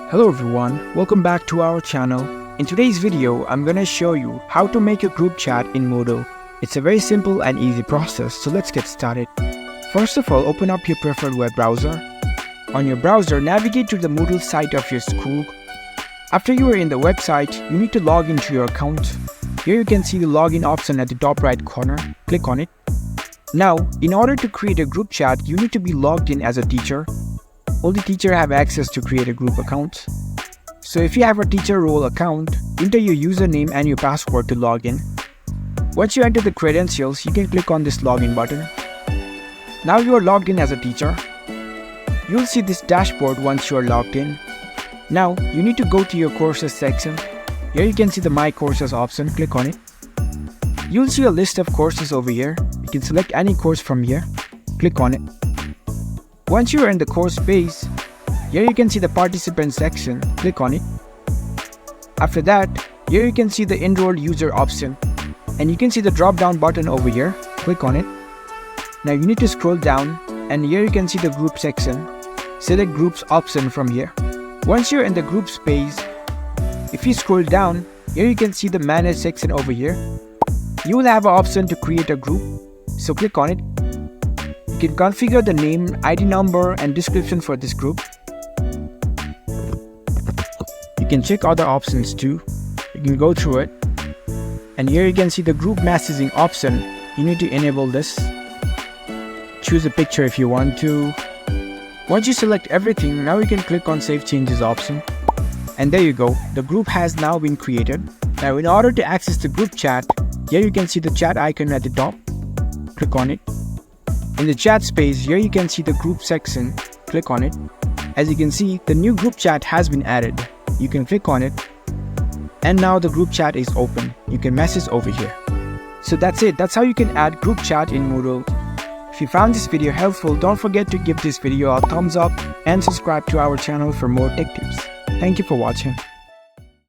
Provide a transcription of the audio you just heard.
Hello everyone, welcome back to our channel. In today's video, I'm gonna show you how to make a group chat in Moodle. It's a very simple and easy process, so let's get started. First of all, open up your preferred web browser. On your browser, navigate to the Moodle site of your school. After you are in the website, you need to log into your account. Here you can see the login option at the top right corner. Click on it. Now, in order to create a group chat, you need to be logged in as a teacher. Only teachers have access to create a group account. So if you have a teacher role account, enter your username and your password to log in. Once you enter the credentials, you can click on this login button. Now you are logged in as a teacher. You will see this dashboard once you are logged in. Now you need to go to your courses section. Here you can see the My Courses option. Click on it. You will see a list of courses over here. You can select any course from here. Click on it. Once you are in the course page, here you can see the participant section. Click on it. After that, here you can see the enrolled user option, and you can see the drop down button over here. Click on it. Now you need to scroll down, and here you can see the group section. Select groups option from here. Once you're in the groups page, if you scroll down, here you can see the manage section over here. You will have an option to create a group, so click on it. You can configure the name, ID number and description for this group. You can check other options too. You can go through it. And here you can see the group messaging option. You need to enable this. Choose a picture if you want to. Once you select everything, now you can click on Save Changes option. And there you go, the group has now been created. Now in order to access the group chat, here you can see the chat icon at the top. Click on it. In the chat space, here you can see the group section. Click on it. As you can see, the new group chat has been added. You can click on it. And now the group chat is open. You can message over here. So that's it. That's how you can add group chat in Moodle. If you found this video helpful, don't forget to give this video a thumbs up and subscribe to our channel for more tech tips. Thank you for watching.